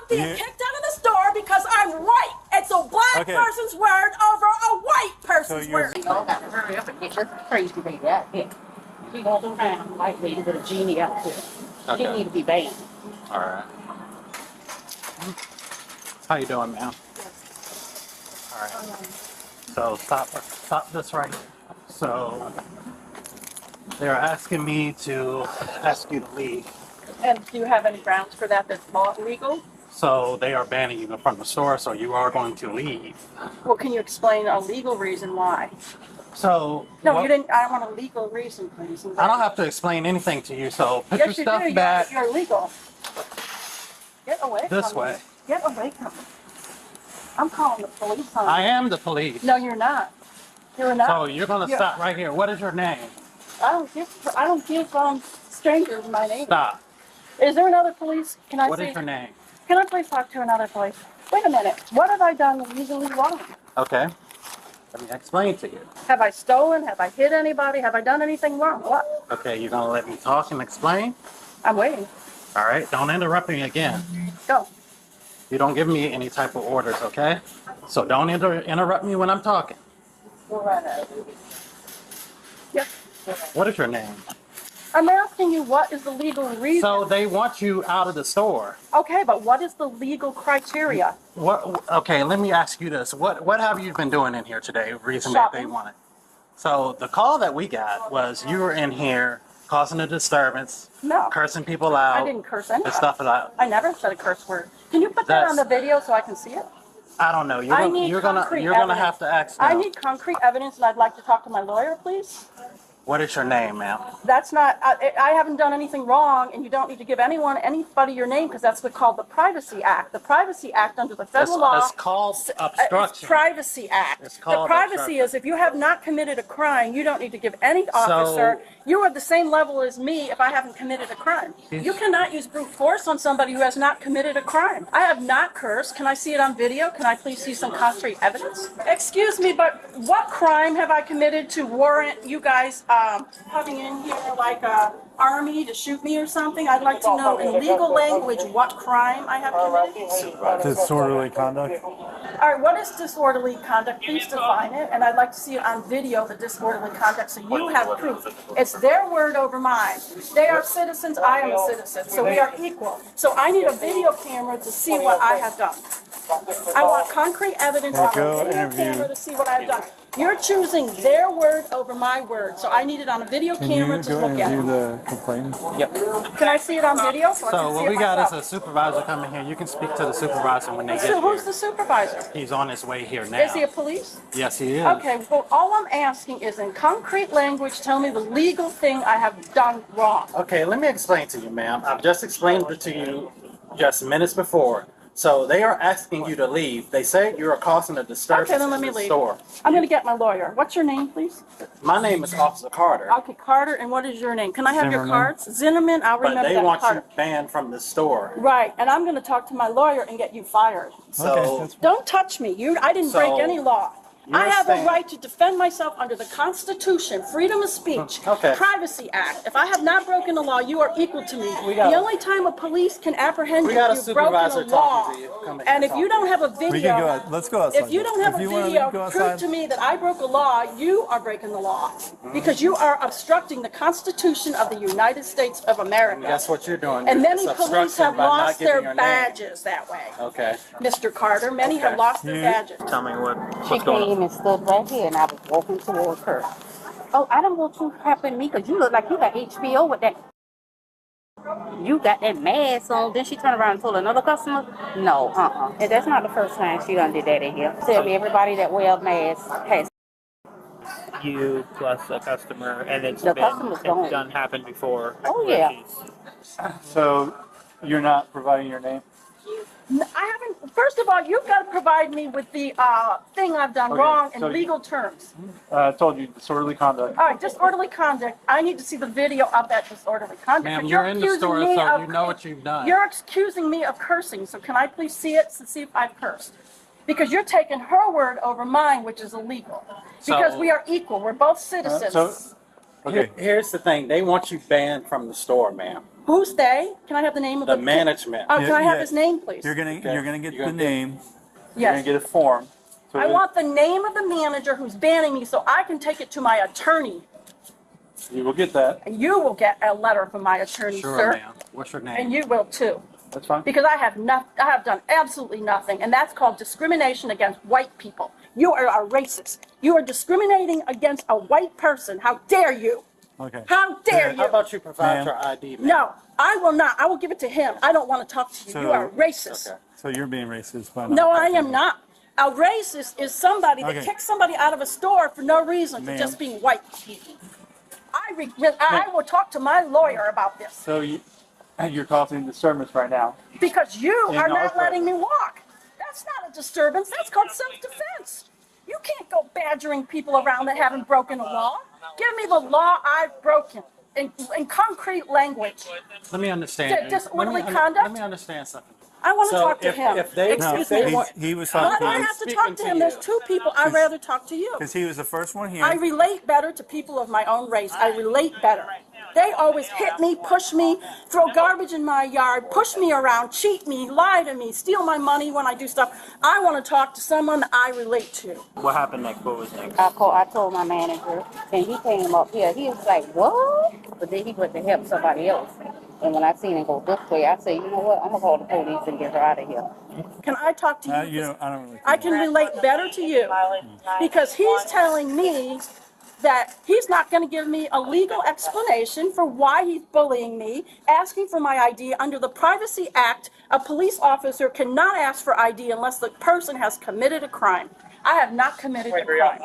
being kicked out of the store because I'm white. It's a black person's word over a white person's word. You all got to hurry up and get this crazy baby out here. She goes around white lady with a genie out here. She need to be banned. All right. How you doing, ma'am? All right. So stop this right here. So they're asking me to ask you to leave. And do you have any grounds for that that's legal? So they are banning you from the store, so you are going to leave. Well, can you explain a legal reason why? So no, you didn't. I want a legal reason, please. I don't have to explain anything to you. So put your stuff back. You're illegal. Get away this from way. Me. Get away from me. I'm calling the police on you. I am the police. No, you're not. You're not. So you're gonna stop right here. What is your name? I don't give strangers my name. Stop. Is there another police? Can I What is your name? Can I please talk to another police? Wait a minute. What have I done legally wrong? Okay. Let me explain to you. Have I stolen? Have I hit anybody? Have I done anything wrong? What? Okay, you're gonna let me talk and explain? I'm waiting. All right, don't interrupt me again. Go. You don't give me any type of orders, okay? So don't interrupt me when I'm talking. Go right ahead. Yep. What is your name? I'm asking you what is the legal reason. So they want you out of the store. Okay, but what is the legal criteria? What? Okay, let me ask you this. What have you been doing in here today? Reason that they want it. So the call that we got was you were in here causing a disturbance. No. Cursing people out. I didn't curse anybody. And stuff out. I never said a curse word. Can you put that on the video so I can see it? I don't know. You're gonna have to ask them. I need concrete evidence, and I'd like to talk to my lawyer, please. What is your name, ma'am? That's not. I haven't done anything wrong, and you don't need to give anybody your name because that's called the Privacy Act. The Privacy Act under the federal law. It's called obstruction. Privacy Act. It's called the privacy is if you have not committed a crime, you don't need to give any officer. You are the same level as me if I haven't committed a crime. You cannot use brute force on somebody who has not committed a crime. I have not cursed. Can I see it on video? Can I please see some concrete evidence? Excuse me, but what crime have I committed to warrant you guys coming in here like a army to shoot me or something? I'd like to know in legal language what crime I have committed. Disorderly conduct. All right, what is disorderly conduct? Please define it, and I'd like to see it on video, the disorderly conduct, so you have proof. It's their word over mine. They are citizens, I am a citizen, so we are equal. So I need a video camera to see what I have done. I want concrete evidence on a video camera to see what I have done. You're choosing their word over my word, so I need it on a video camera to look at it. The complaint? Yep. Can I see it on video? So what we got is a supervisor coming here. You can speak to the supervisor when they get here. So who's the supervisor? He's on his way here now. Is he a police? Yes, he is. Okay, well, all I'm asking is in concrete language, tell me the legal thing I have done wrong. Okay, let me explain to you, ma'am. I've just explained it to you just minutes before. So they are asking you to leave. They say you are causing a disturbance then let me in the leave. store. I'm going to get my lawyer. What's your name, please? My name is Officer Carter. Okay, Carter, and what is your name? Can I have your cards? Zinnerman, I'll remember that. But they want Carter. you banned from the store. Right, and I'm going to talk to my lawyer and get you fired. So don't touch me. I didn't break any law. I have a right to defend myself under the Constitution, freedom of speech, Privacy Act. If I have not broken the law, you are equal to me. The only time a police can apprehend you is you've broken a law. And if you don't have a video, let's go outside. If you don't have a video, prove to me that I broke a law, you are breaking the law. Because you are obstructing the Constitution of the United States of America. That's what you're doing. And many police have lost their badges that way. Okay. Mr. Carter, many have lost their badges. Tell me what's She going on. came and stood right here, and I was walking towards her. Oh, I don't want you helping me because you look like you got HBO with that. You got that mask on. Then she turned around and told another customer, no, And that's not the first time she done did that in here. Tell me everybody that wear masks has. You plus a customer, and it's done happened before. Oh, yeah. So you're not providing your name? I haven't. First of all, you've got to provide me with the thing I've done wrong in legal terms. I told you disorderly conduct. All right, disorderly conduct. I need to see the video of that disorderly conduct. Ma'am, you're in the store, so you know what you've done. You're accusing me of cursing, so can I please see it to see if I've cursed? Because you're taking her word over mine, which is illegal. Because we are equal. We're both citizens. Here's the thing. They want you banned from the store, ma'am. Who's they? Can I have the name of The management. Can I have Yeah. his name, please? You're gonna get You're the gonna name. You're gonna Yes. get a form. So I want the name of the manager who's banning me so I can take it to my attorney. you will get that. And you will get a letter from my attorney, Sure, sir. ma'am. What's your name? And you will too. That's fine. Because I have done absolutely nothing, and that's called discrimination against white people. You are a racist. You are discriminating against a white person. How dare you? Okay. How dare you? How about you provide Ma'am. your ID, ma'am? No, I will not. I will give it to him. I don't want to talk to you. So- You are a racist. Okay. So you're being racist by No, I am not. A racist is somebody that Okay. kicks somebody out of a store for no reason, for Ma'am. just being white. I will talk to my lawyer about this So you're causing disturbance right now. because you In are our not letting me walk. That's not a disturbance. That's called self-defense. You can't go badgering people around that haven't broken a law. Give me the law I've broken in concrete language. Let me understand. Disorderly let me conduct? Let me understand something. I want to So talk to if- him. if they- No, Excuse me. he was Why talking do I to have to speaking talk to to him? you. There's two people. I'd rather talk to you. because he was the first one here. I relate better to people of my own race. I relate better. They always hit me, push me, throw garbage in my yard, push me around, cheat me, lie to me, steal my money when I do stuff. I want to talk to someone that I relate to. What happened next? What was next? I told my manager, and he came up here. He was like, "What?" But then he went to help somebody else. And when I seen him go this way, I said, "You know what? I'm gonna call the police and get her out of here." Can I talk to you? I don't really. I can relate better to you because he's telling me that he's not going to give me a legal explanation for why he's bullying me, asking for my ID. Under the Privacy Act, a police officer cannot ask for ID unless the person has committed a crime. I have not committed a crime.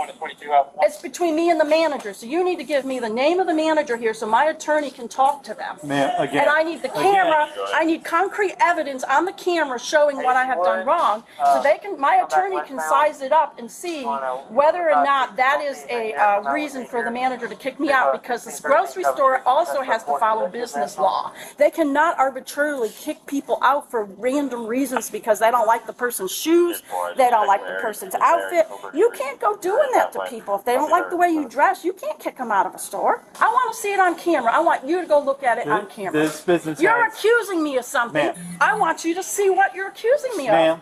It's between me and the manager, so you need to give me the name of the manager here so my attorney can talk to them. Ma'am, again. And I need the camera, I need concrete evidence on the camera showing what I have done wrong, so my attorney can size it up and see whether or not that is a reason for the manager to kick me out, because this grocery store also has to follow business law. They cannot arbitrarily kick people out for random reasons because they don't like the person's shoes, they don't like the person's outfit. You can't go doing that to people. If they don't like the way you dress, you can't kick them out of a store. I want to see it on camera. I want you to go look at it on camera. This business You're has, accusing me of something. Ma'am. I want you to see what you're accusing me of. ma'am,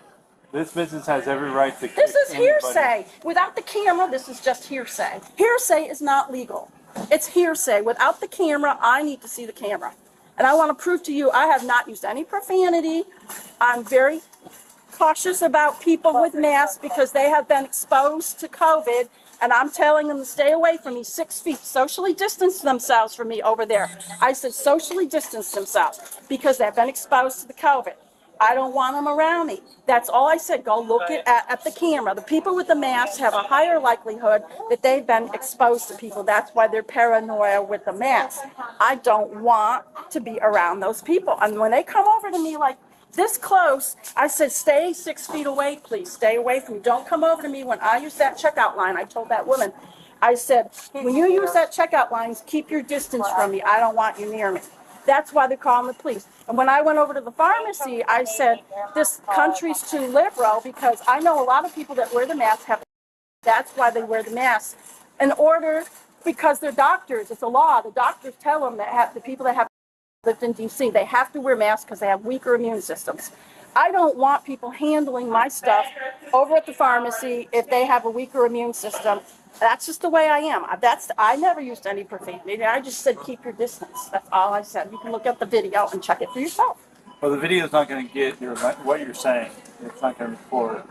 this business has every right to. This is kick anybody. hearsay. Without the camera, this is just hearsay. Hearsay is not legal. It's hearsay. Without the camera, I need to see the camera. And I want to prove to you I have not used any profanity. I'm very cautious about people with masks because they have been exposed to COVID, and I'm telling them to stay away from me 6 feet, socially distance themselves from me over there. I said socially distance themselves because they've been exposed to the COVID. I don't want them around me. That's all I said. Go look at the camera. The people with the masks have a higher likelihood that they've been exposed to people. That's why they're paranoia with the mask. I don't want to be around those people. And when they come over to me like this close, I said, stay 6 feet away, please. Stay away from me. Don't come over to me when I use that checkout line. I told that woman, I said, when you use that checkout line, keep your distance from me. I don't want you near me. That's why they're calling the police. And when I went over to the pharmacy, I said, this country's too liberal because I know a lot of people that wear the mask have. That's why they wear the mask. In order, because they're doctors, it's a law. The doctors tell them that the people that have lived in D.C., they have to wear masks because they have weaker immune systems. I don't want people handling my stuff over at the pharmacy if they have a weaker immune system. That's just the way I am. I never used any profanity. I just said keep your distance. That's all I said. You can look at the video and check it for yourself. Well, the video's not going to get what you're saying. It's not going to record.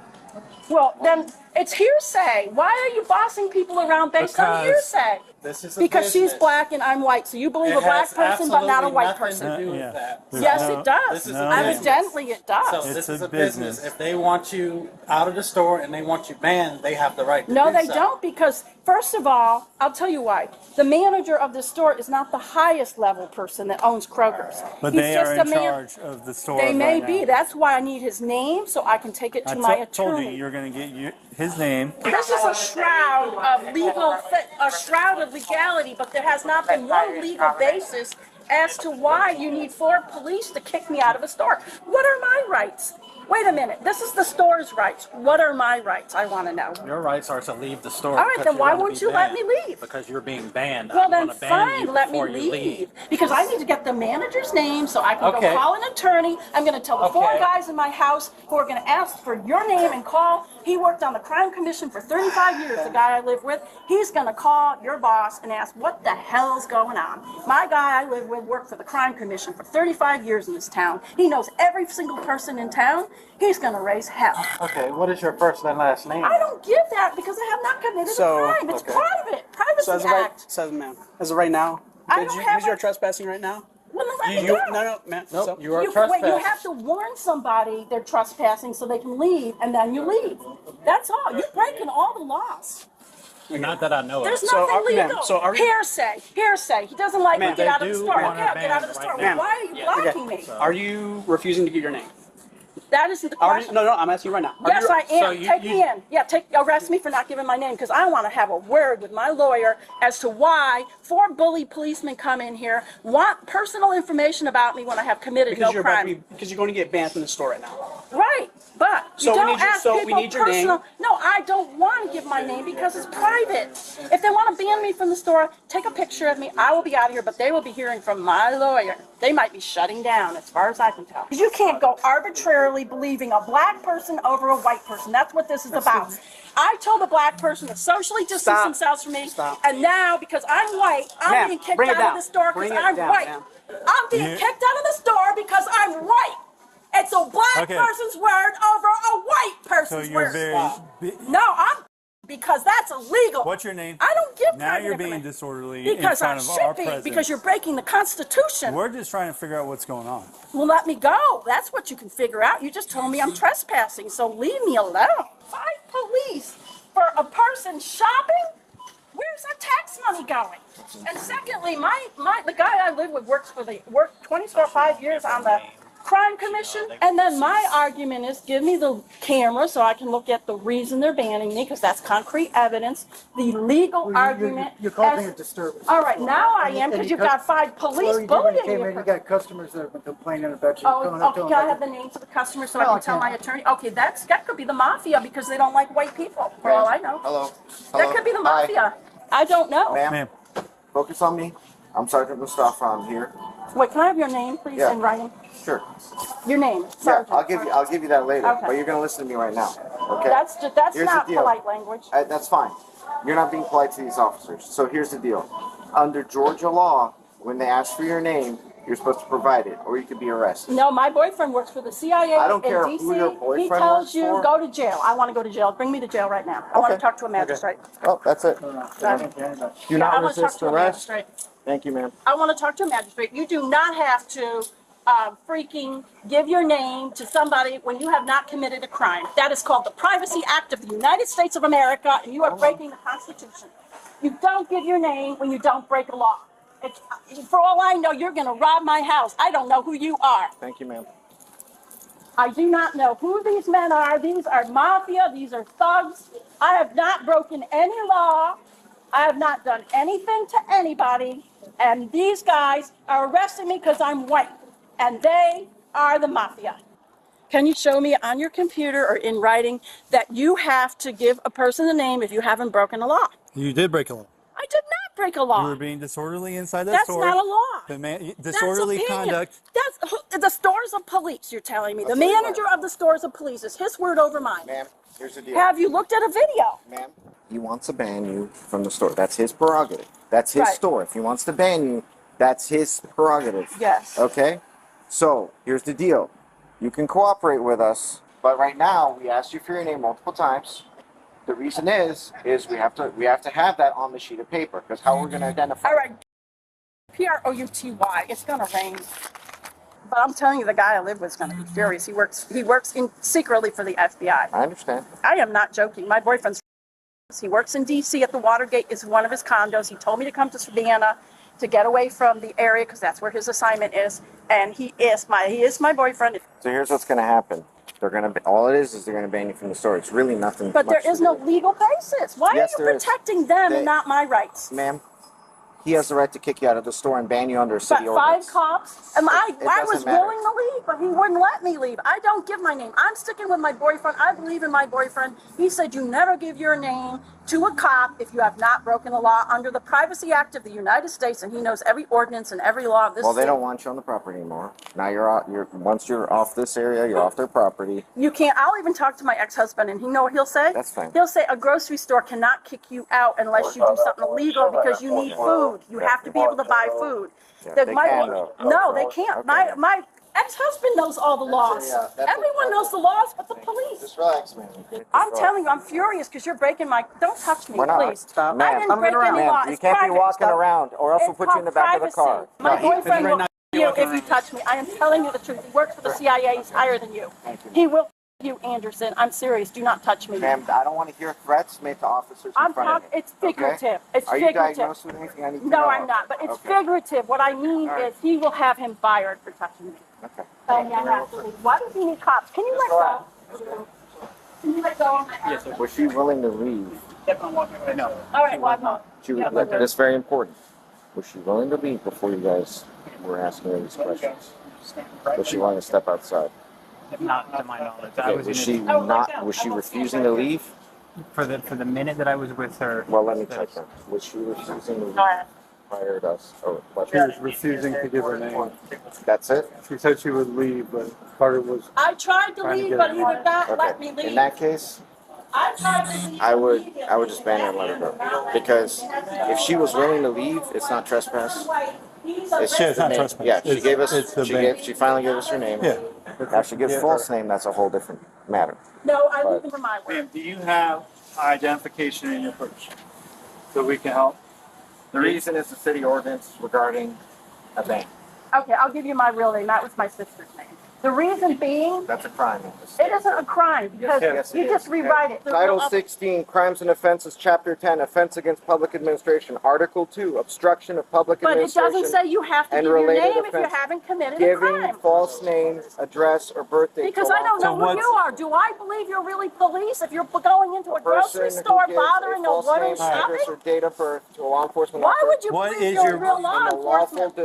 Well, then it's hearsay. Why are you bossing people around based on Because hearsay? This is a Because she's business. black and I'm white, so you believe It a black has person but not a absolutely white nothing person. to do with Yeah. that. Yes, No, it does. this is a Evidently, it does. So It's this is a a business. business. If they want you out of the store and they want you banned, they have the right to No, do they so. don't, because first of all, I'll tell you why. The manager of the store is not the highest level person that owns Kroger's. But He's they just are a in man. charge of the store. They may right be. now. That's why I need his name so I can take it to my told you attorney. you're going to get his name. This is a shroud of a shroud of legality, but there has not been one legal basis as to why you need 4 police to kick me out of a store. What are my rights? Wait a minute. This is the store's rights. What are my rights? I want to know. Your rights are to leave the store. All right, because then you're why gonna won't be you let banned. me leave? Because you're being banned. Well, I'm then gonna ban you fine, let me before you leave. Because I need to get the manager's name so I can Okay. go call an attorney. I'm going to tell the 4 Okay. guys in my house who are going to ask for your name and call. He worked on the crime commission for 35 years, the guy I live with. He's going to call your boss and ask what the hell's going on. My guy I live with worked for the crime commission for 35 years in this town. He knows every single person in town. He's going to raise hell. Okay, what is your first and last name? I don't give that because I have not committed a crime. It's private. Privacy So Act. ma'am, as of right now, I don't have because you're a- trespassing right now. Well, then let me You, go. no, ma'am. Nope, So, you are You trespassing. have to warn somebody they're trespassing so they can leave, and then you leave. That's all. You're breaking all the laws. Not that I know There's of. So, nothing ma'am, legal. so are you- Hearsay. He doesn't like me. Ma'am, Get out of they the do store. wanna Okay, I'll get out of the ban store. right now. Why are you blocking me? are you refusing to give your name? That isn't the Are question. you, no, I'm asking you right now. Are Yes, you, I am. So you- Take you- me in. Yeah, arrest me for not giving my name because I want to have a word with my lawyer as to why 4 bully policemen come in here, want personal information about me when I have committed because no you're crime. because you're going to get banned from the store right now. Right, but So you we don't need your- ask so we people need your name. personal. No, I don't want to give my name because it's private. If they want to ban me from the store, take a picture of me. I will be out of here, but they will be hearing from my lawyer. They might be shutting down, as far as I can tell. You can't go arbitrarily believing a black person over a white person. That's what this is about. I told a black person to socially distance Stop. themselves from me, Stop. and now because I'm white, I'm Ma'am, being kicked bring it out of down. the store Bring because it I'm down, white. ma'am. I'm being kicked out of the store because I'm white. It's a black Okay. person's word over a white So person's you're word. very. No, because that's illegal. What's your name? I don't give Now private you're being information. disorderly in Because I front of our should be, president. because you're breaking the Constitution. We're just trying to figure out what's going on. Well, let me go. That's what you can figure out. You just told me I'm trespassing, so leave me alone. 5 police for a person shopping? Where's our tax money going? And secondly, the guy I live with worked 25 years on the crime commission, and then my argument is give me the camera so I can look at the reason they're banning me, because that's concrete evidence. The legal argument. You're causing a disturbance. All right, now I am, because you've got 5 police bullying you. you. You got customers that have been complaining about you. Oh, coming up okay, to can I them have the names of the customers so I No, can I tell can't. my attorney? Okay, that could be the mafia because they don't like white people, for all I know. Hello. That could be the Hi. mafia. I don't know. Ma'am, Ma'am, focus on me. I'm Sergeant Mustafa. I'm here. Wait, can I have your name, please, Yeah. in writing? Sure. Your name, Yeah, Sergeant. I'll give you that later. Okay. But you're gonna listen to me right now. Okay. That's Here's not the deal. polite language. That's fine. You're not being polite to these officers. So here's the deal. Under Georgia law, when they ask for your name, you're supposed to provide it, or you could be arrested. No, my boyfriend works for the CIA I don't care in who your DC. boyfriend He tells works you, for. go to jail. I want to go to jail. Bring me to jail right now. I want to Okay. talk to a magistrate. Oh, that's it. Do Do I not want to talk resist to a arrest. magistrate. Thank you, ma'am. I want to talk to a magistrate. You do not have to freaking give your name to somebody when you have not committed a crime. That is called the Privacy Act of the United States of America, and you are breaking the Constitution. You don't give your name when you don't break a law. For all I know, you're going to rob my house. I don't know who you are. Thank you, ma'am. I do not know who these men are. These are mafia. These are thugs. I have not broken any law. I have not done anything to anybody. And these guys are arresting me because I'm white. And they are the mafia. Can you show me on your computer or in writing that you have to give a person a name if you haven't broken a law? you did break a law. I did not break a You law. were being disorderly inside that That's store. not a law. Disorderly That's opinion. conduct. That's the stores of police, you're telling me. The manager of the stores of police is his word over mine. Ma'am, here's the deal. Have you looked at a video? Ma'am, he wants to ban you from the store. That's his prerogative. That's his Right. store. If he wants to ban you, that's his prerogative. Yes. Okay? So, here's the deal. You can cooperate with us, but right now, we asked you for your name multiple times. The reason is we have to have that on the sheet of paper, because how we're going to identify. All right. Prouty. It's gonna rain. But I'm telling you, the guy I live with is gonna be furious. He works secretly for the FBI. I understand. I am not joking. My boyfriend's. He works in DC at the Watergate. Is one of his condos. He told me to come to Savannah to get away from the area because that's where his assignment is. And he is my boyfriend. So here's what's going to happen. They're going to all it is they're going to ban you from the store. It's really nothing. But there much to is no do. legal basis. Why Yes, are there you is. protecting them and not my rights? Ma'am, he has the right to kick you out of the store and ban you under a city But ordinance. 5 cops, and I doesn't was matter. willing to leave, but he wouldn't let me leave. I don't give my name. I'm sticking with my boyfriend. I believe in my boyfriend. He said you never give your name to a cop if you have not broken the law under the Privacy Act of the United States, and he knows every ordinance and every law of this Well, they state. don't want you on the property anymore. Now you're out. Once you're off this area, you're off their property. You can't. I'll even talk to my ex-husband, and you know what he'll say? That's fine. He'll say a grocery store cannot kick you out unless you do something illegal because you need food. You have to be able to buy food. Yeah, That they my- can, though. no, they can't. Okay. My ex-husband knows all the laws. that's Everyone knows the laws but the police. Just relax, man. I'm telling you, I'm furious because you're breaking my. Don't touch me, We're not. please. Stop. I Ma'am, didn't break any law. you It's can't be private. walking around, or else we'll It's put you in the back of the car. called privacy. My boyfriend right will now kill you're you if walking you touch me. I am telling you the truth. He works for the CIA. He's higher than you. He will kill you, Anderson. I'm serious. Do not touch me. Ma'am, I don't want to hear threats made to officers in I'm front of talking. you. It's figurative. It's Are you figurative. diagnosed with anything I need to No, know? I'm not. But it's Okay. figurative. What I mean is he will have him fired for touching me. Okay. And I have to leave. Why does he need cops? Can you let go? Can you let go of my Yes, sir. Was she willing to leave? Definitely walking right now. All right, well, I'm not. She was, like, that's very important. Was she willing to leave before you guys were asking her these questions? Was she willing to step outside? Not to my knowledge. I Okay, was was in she it not? Was she refusing to leave? for the minute that I was with her. Well, let me check that. Was she refusing to leave prior to us? Or what? She was refusing to give her name. That's it? She said she would leave, but Carter was. I tried to Trying to leave, get but it. he would not let me Okay. leave. In that case, I tried to leave. I would just ban her and let her go. Because if she was willing to leave, it's not trespass. It's Yeah, it's not the name. trespass. Yeah, she It's- gave us. it's the ban. She finally gave us her name. Yeah. Now she gives Yeah, false her. name. That's a whole different matter. No, I leave him for my word. Ma'am, do you have identification in your purse so we can help? The reason is the city ordinance regarding a bank. Okay, I'll give you my real name. That was my sister's name. The reason being, That's a crime. in this it state. isn't a crime because Yes, it you is. just rewrite it. Title 16, Crimes and Offenses, Chapter 10, Offense Against Public Administration. Article 2, Obstruction of Public But it Administration. doesn't say you have to and give your related name if you offenses. haven't committed a Giving crime. false name, address, or birthday. Because to I don't law know who what's- you are. Do I believe you're really police if you're going into a person grocery who store gives bothering a false woman name, address, or shopping? date of birth to a law enforcement Why officer would you What believe is you're your- a real law in the lawful enforcement?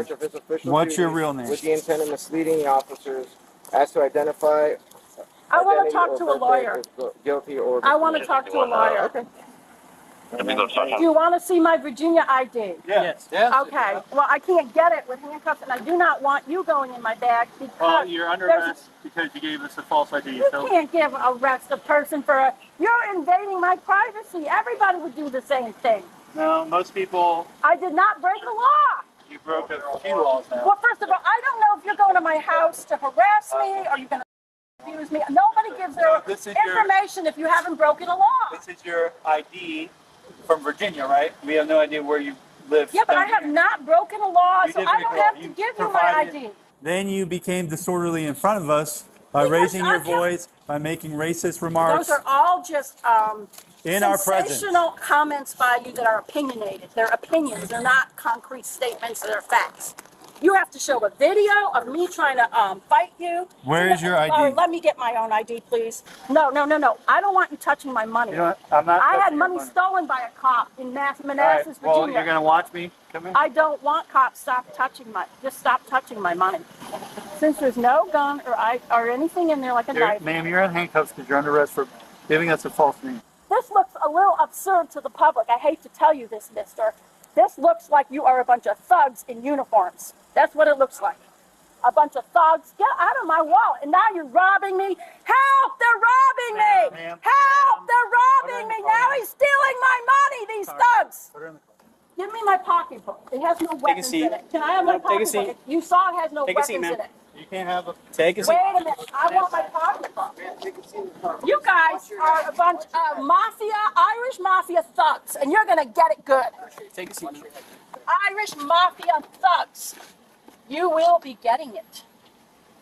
discharge of his official what's your duties real name? with the intent of misleading the officers as to identify I want identity to talk or to a birthday lawyer. as guilty or I want to talk to a lawyer. Okay. Do you want to see my Virginia ID? Yes. Okay. Well, I can't get it with handcuffs, and I do not want you going in my bag Well, because you're under there's- arrest because you gave us a false ID. you So can't give arrest a person for a. You're invading my privacy. Everybody would do the same thing. no, most people, I did not break a law. you broke a few laws now. Well, first of all, I don't know if you're going to my house to harass me or you're going to abuse me. Nobody gives their This is your- information if you haven't broken a law. This is your ID from Virginia, right? We have no idea where you live. Yeah, but I down have here. not broken a law, You so did I break don't a law. have to You give you my provided- ID. Then you became disorderly in front of us by Because raising your I can't- voice, by making racist remarks Those are all just in our presence. sensational comments by you that are opinionated. They're opinions. They're not concrete statements. They're facts. You have to show a video of me trying to fight you. Where is your ID? Oh, let me get my own ID, please. No. I don't want you touching my money. You know what? I'm not. I had touching your money stolen by a cop in All right. Manassas, Well, Virginia. you're gonna watch me. Come here. I don't want cops just stop touching my money. Since there's no gun or anything in there like a knife. Ma'am, you're in handcuffs because you're under arrest for giving us a false name. This looks a little absurd to the public. I hate to tell you this, mister. This looks like you are a bunch of thugs in uniforms. That's what it looks like. A bunch of thugs. Get out of my wallet. And now you're robbing me. Help! They're robbing me! Ma'am, Help! ma'am. They're robbing me! Now he's stealing my money, these thugs! Put her in the car. Give me my pocketbook. It has no weapons seat. in it. Can I have my Take a pocketbook? seat. You saw it has no Take a weapons seat, in ma'am. it. You can't have a. Take a seat. Wait a minute. I want my pocketbook. You guys are a bunch of Irish mafia thugs, and you're going to get it good. Take a seat. Irish mafia thugs. You will be getting it.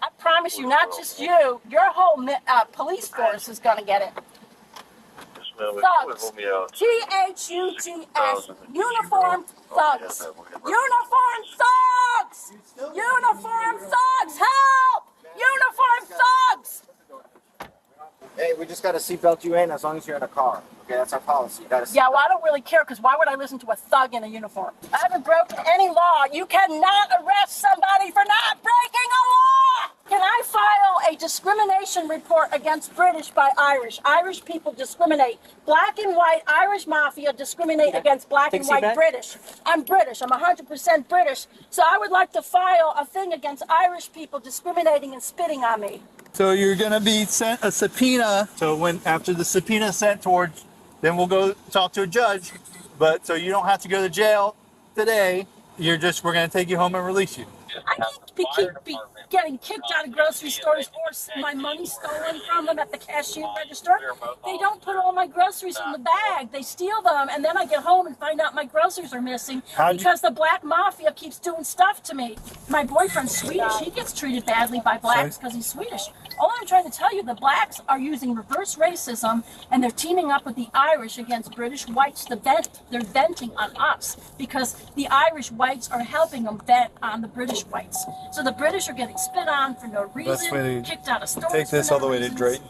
I promise you, not just you, your whole police force is going to get it. Thugs. Thugs. Uniformed thugs. Uniformed thugs. Uniformed thugs. Help! Uniformed thugs. Hey, we just gotta seatbelt you in as long as you're in a car. Okay, that's our policy. You gotta. Yeah, well, I don't really care because why would I listen to a thug in a uniform? I haven't broken any law. You cannot arrest somebody for not breaking a law. Can I file a discrimination report against British by Irish? Irish people discriminate. Black and white Irish mafia discriminate against black and white British. I'm British. I'm 100% British. So I would like to file a thing against Irish people discriminating and spitting on me. So you're going to be sent a subpoena. So when after the subpoena is sent towards, then we'll go talk to a judge. But so you don't have to go to jail today. We're going to take you home and release you. I can't be getting kicked out of grocery stores or my money stolen from them at the cashier register. They don't put all my groceries in the bag. They steal them, and then I get home and find out my groceries are missing because the black mafia keeps doing stuff to me. My boyfriend's Swedish. He gets treated badly by blacks because he's Swedish. All I'm trying to tell you, the blacks are using reverse racism, and they're teaming up with the Irish against British whites. They're venting on us because the Irish whites are helping them vent on the British whites. So the British are getting spit on for no reason, kicked out of stores. Take this all the way to Drayton.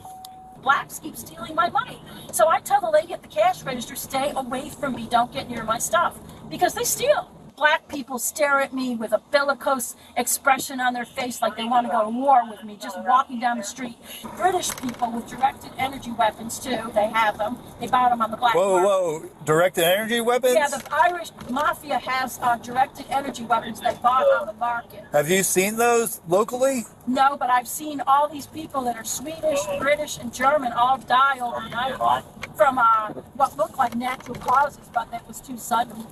Blacks keep stealing my money. So I tell the lady at the cash register, stay away from me, don't get near my stuff, because they steal. Black people stare at me with a bellicose expression on their face like they want to go to war with me just walking down the street. British people with directed energy weapons too, they have them. They bought them on the black market. Whoa. Directed energy weapons? Yeah, the Irish mafia has directed energy weapons they bought on the market. Have you seen those locally? No, but I've seen all these people that are Swedish, British, and German all die overnight from what looked like natural causes, but that was too sudden.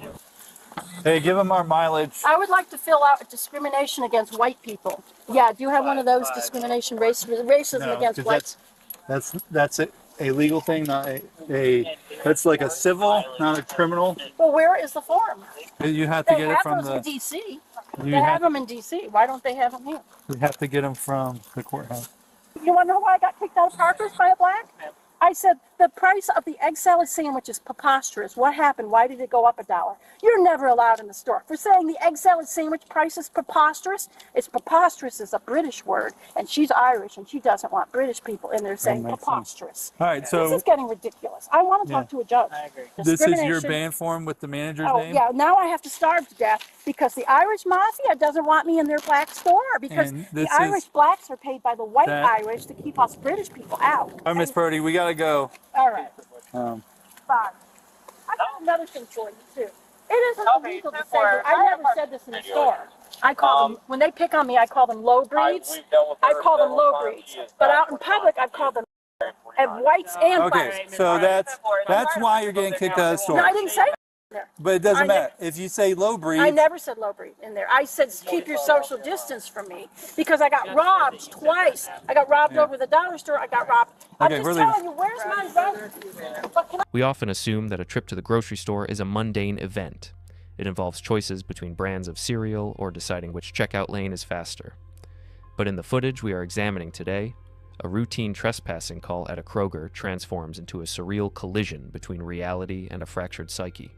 Hey, give them our mileage. I would like to fill out a discrimination against white people. Yeah, do you have one of those discrimination racism against whites? That's a legal thing, not that's like a civil, not a criminal. Well, where is the form? You have to get it from They have those in D.C. They You have have, them in D.C. Why don't they have them here? you have to get them from the courthouse. You want to know why I got kicked out of Parker's by a black? I said, the price of the egg salad sandwich is preposterous. What happened? Why did it go up $1? You're never allowed in the store. For saying the egg salad sandwich price is preposterous, it's preposterous is a British word, and she's Irish, and she doesn't want British people in there saying preposterous. All right, so this is getting ridiculous. I want to talk to a judge. I agree. this is your band form with the manager's name? Yeah, now I have to starve to death because the Irish mafia doesn't want me in their black store because the Irish blacks are paid by the white Irish to keep us British people out. All right, Miss Purdy, we got to go. All right. Um, Fine. I got another thing for you, too. It isn't illegal to say that. I never said this in the store. I call them, when they pick on me, I call them low breeds. I call them low breeds. But out in public, I call them whites and blacks. okay, so that's why you're getting kicked out of the store. No, I didn't say that there. But it doesn't matter. If you say low breed, I never said low breed in there. I said keep your social distance from me because I got robbed twice. I got robbed over the dollar store. I got robbed. Okay, I'm we're just leaving. telling you, where's my rent? But can I We often assume that a trip to the grocery store is a mundane event. It involves choices between brands of cereal or deciding which checkout lane is faster. But in the footage we are examining today, a routine trespassing call at a Kroger transforms into a surreal collision between reality and a fractured psyche.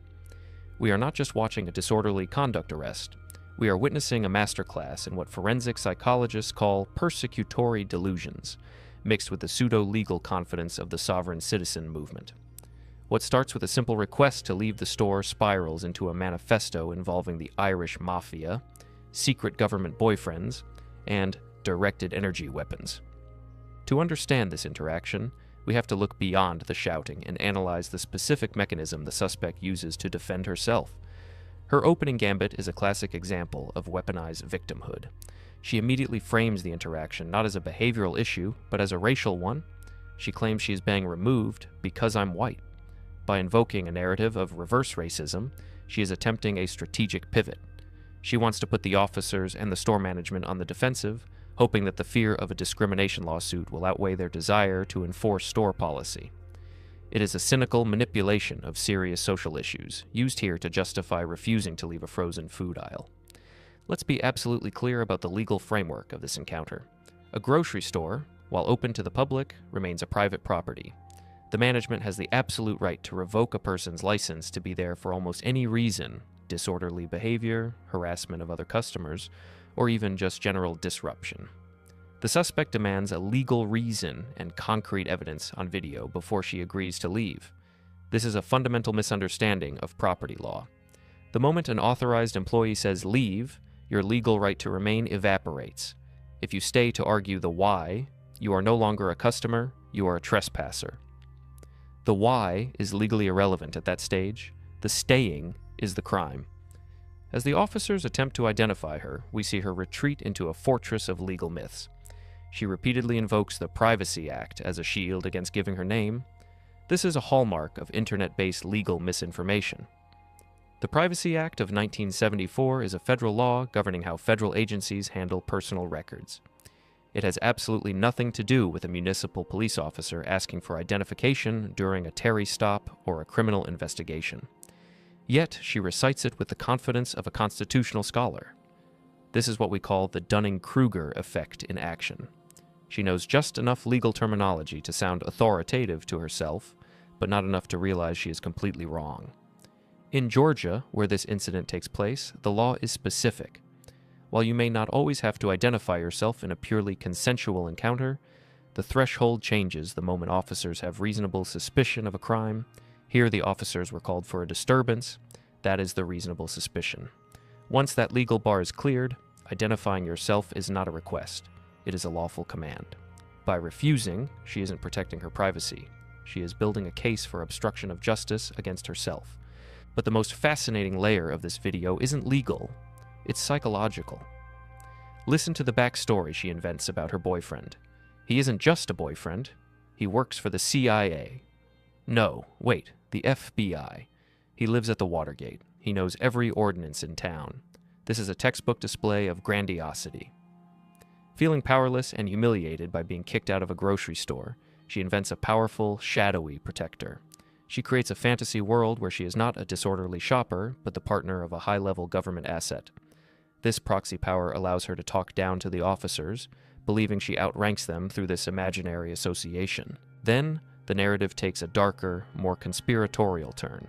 We are not just watching a disorderly conduct arrest. We are witnessing a masterclass in what forensic psychologists call persecutory delusions, mixed with the pseudo-legal confidence of the sovereign citizen movement. What starts with a simple request to leave the store spirals into a manifesto involving the Irish mafia, secret government boyfriends, and directed energy weapons. To understand this interaction, we have to look beyond the shouting and analyze the specific mechanism the suspect uses to defend herself. Her opening gambit is a classic example of weaponized victimhood. She immediately frames the interaction not as a behavioral issue, but as a racial one. She claims she is being removed because I'm white. By invoking a narrative of reverse racism, she is attempting a strategic pivot. She wants to put the officers and the store management on the defensive, hoping that the fear of a discrimination lawsuit will outweigh their desire to enforce store policy. It is a cynical manipulation of serious social issues, used here to justify refusing to leave a frozen food aisle. Let's be absolutely clear about the legal framework of this encounter. A grocery store, while open to the public, remains a private property. The management has the absolute right to revoke a person's license to be there for almost any reason, disorderly behavior, harassment of other customers, or even just general disruption. The suspect demands a legal reason and concrete evidence on video before she agrees to leave. This is a fundamental misunderstanding of property law. The moment an authorized employee says leave, your legal right to remain evaporates. If you stay to argue the why, you are no longer a customer, you are a trespasser. The why is legally irrelevant at that stage. The staying is the crime. As the officers attempt to identify her, we see her retreat into a fortress of legal myths. She repeatedly invokes the Privacy Act as a shield against giving her name. This is a hallmark of internet-based legal misinformation. The Privacy Act of 1974 is a federal law governing how federal agencies handle personal records. It has absolutely nothing to do with a municipal police officer asking for identification during a Terry stop or a criminal investigation. Yet, she recites it with the confidence of a constitutional scholar. This is what we call the Dunning-Kruger effect in action. She knows just enough legal terminology to sound authoritative to herself, but not enough to realize she is completely wrong. In Georgia, where this incident takes place, the law is specific. While you may not always have to identify yourself in a purely consensual encounter, the threshold changes the moment officers have reasonable suspicion of a crime. Here the officers were called for a disturbance. That is the reasonable suspicion. Once that legal bar is cleared, identifying yourself is not a request. It is a lawful command. By refusing, she isn't protecting her privacy. She is building a case for obstruction of justice against herself. But the most fascinating layer of this video isn't legal, it's psychological. Listen to the backstory she invents about her boyfriend. He isn't just a boyfriend, he works for the CIA. No, wait, the FBI. He lives at the Watergate. He knows every ordinance in town. This is a textbook display of grandiosity. Feeling powerless and humiliated by being kicked out of a grocery store, she invents a powerful, shadowy protector. She creates a fantasy world where she is not a disorderly shopper, but the partner of a high-level government asset. This proxy power allows her to talk down to the officers, believing she outranks them through this imaginary association. Then, the narrative takes a darker, more conspiratorial turn.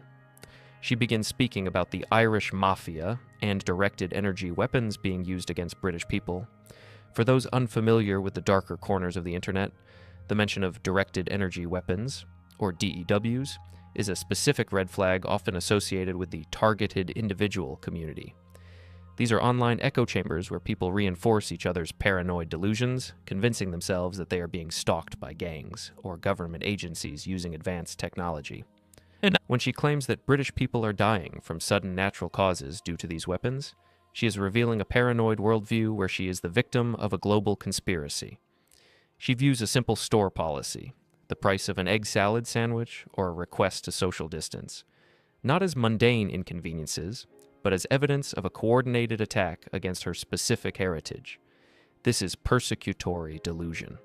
She begins speaking about the Irish mafia and directed energy weapons being used against British people. For those unfamiliar with the darker corners of the internet, the mention of directed energy weapons, or DEWs, is a specific red flag often associated with the targeted individual community. These are online echo chambers where people reinforce each other's paranoid delusions, convincing themselves that they are being stalked by gangs or government agencies using advanced technology. And when she claims that British people are dying from sudden natural causes due to these weapons, she is revealing a paranoid worldview where she is the victim of a global conspiracy. She views a simple store policy, the price of an egg salad sandwich or a request to social distance, not as mundane inconveniences, but as evidence of a coordinated attack against her specific heritage. This is persecutory delusion.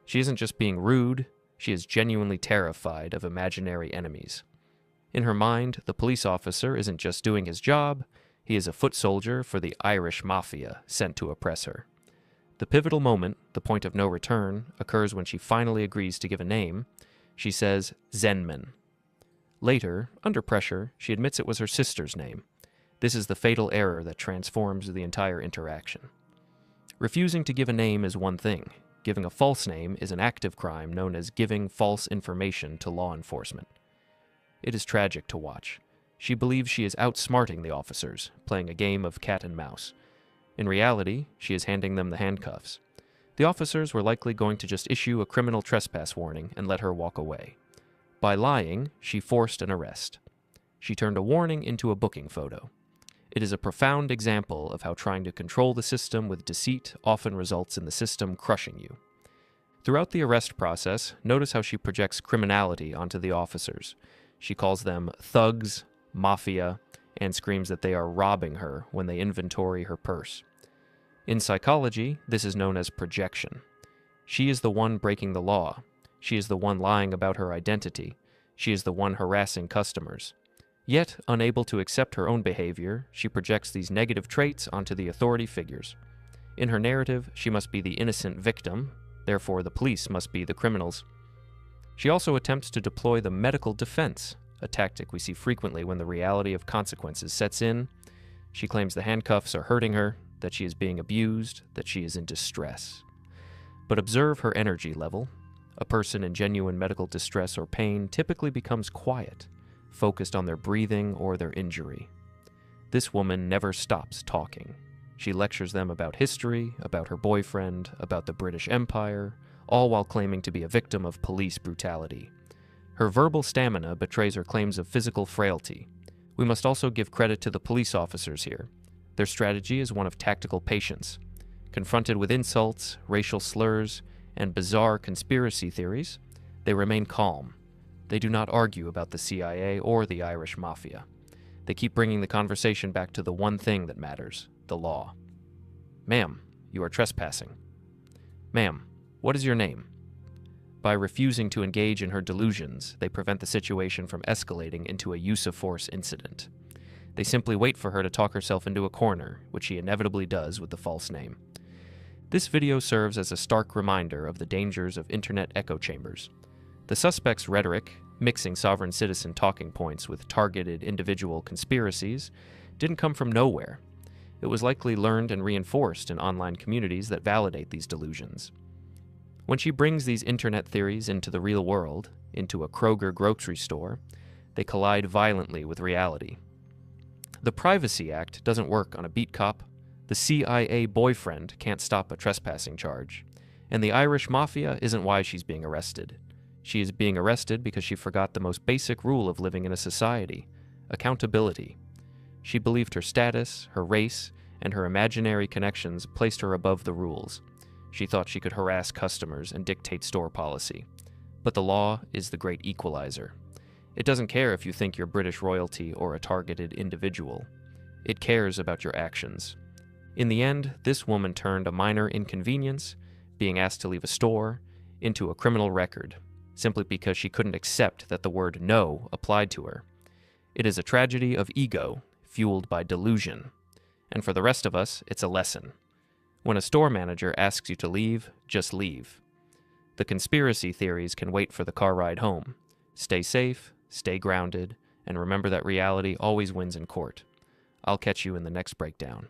She isn't just being rude, she is genuinely terrified of imaginary enemies. In her mind, the police officer isn't just doing his job, he is a foot soldier for the Irish mafia sent to oppress her. The pivotal moment, the point of no return, occurs when she finally agrees to give a name. She says Zenman. Later, under pressure, she admits it was her sister's name. This is the fatal error that transforms the entire interaction. Refusing to give a name is one thing. Giving a false name is an active crime known as giving false information to law enforcement. It is tragic to watch. She believes she is outsmarting the officers, playing a game of cat and mouse. In reality, she is handing them the handcuffs. The officers were likely going to just issue a criminal trespass warning and let her walk away. By lying, she forced an arrest. She turned a warning into a booking photo. It is a profound example of how trying to control the system with deceit often results in the system crushing you. Throughout the arrest process, notice how she projects criminality onto the officers. She calls them thugs, mafia, and screams that they are robbing her when they inventory her purse. In psychology, this is known as projection. She is the one breaking the law. She is the one lying about her identity. She is the one harassing customers. Yet, unable to accept her own behavior, she projects these negative traits onto the authority figures. In her narrative, she must be the innocent victim, therefore the police must be the criminals. She also attempts to deploy the medical defense, a tactic we see frequently when the reality of consequences sets in. She claims the handcuffs are hurting her, that she is being abused, that she is in distress. But observe her energy level. A person in genuine medical distress or pain typically becomes quiet, focused on their breathing or their injury. This woman never stops talking. She lectures them about history, about her boyfriend, about the British Empire, all while claiming to be a victim of police brutality. Her verbal stamina betrays her claims of physical frailty. We must also give credit to the police officers here. Their strategy is one of tactical patience. Confronted with insults, racial slurs, and bizarre conspiracy theories, they remain calm. They do not argue about the CIA or the Irish Mafia. They keep bringing the conversation back to the one thing that matters, the law. "Ma'am, you are trespassing." "Ma'am, what is your name?" By refusing to engage in her delusions, they prevent the situation from escalating into a use-of-force incident. They simply wait for her to talk herself into a corner, which she inevitably does with the false name. This video serves as a stark reminder of the dangers of internet echo chambers. The suspect's rhetoric, mixing sovereign citizen talking points with targeted individual conspiracies, didn't come from nowhere. It was likely learned and reinforced in online communities that validate these delusions. When she brings these internet theories into the real world, into a Kroger grocery store, they collide violently with reality. The Privacy Act doesn't work on a beat cop, the CIA boyfriend can't stop a trespassing charge, and the Irish Mafia isn't why she's being arrested. She is being arrested because she forgot the most basic rule of living in a society: accountability. She believed her status, her race, and her imaginary connections placed her above the rules. She thought she could harass customers and dictate store policy. But the law is the great equalizer. It doesn't care if you think you're British royalty or a targeted individual. It cares about your actions. In the end, this woman turned a minor inconvenience, being asked to leave a store, into a criminal record, simply because she couldn't accept that the word no applied to her. It is a tragedy of ego, fueled by delusion. And for the rest of us, it's a lesson. When a store manager asks you to leave, just leave. The conspiracy theories can wait for the car ride home. Stay safe, stay grounded, and remember that reality always wins in court. I'll catch you in the next breakdown.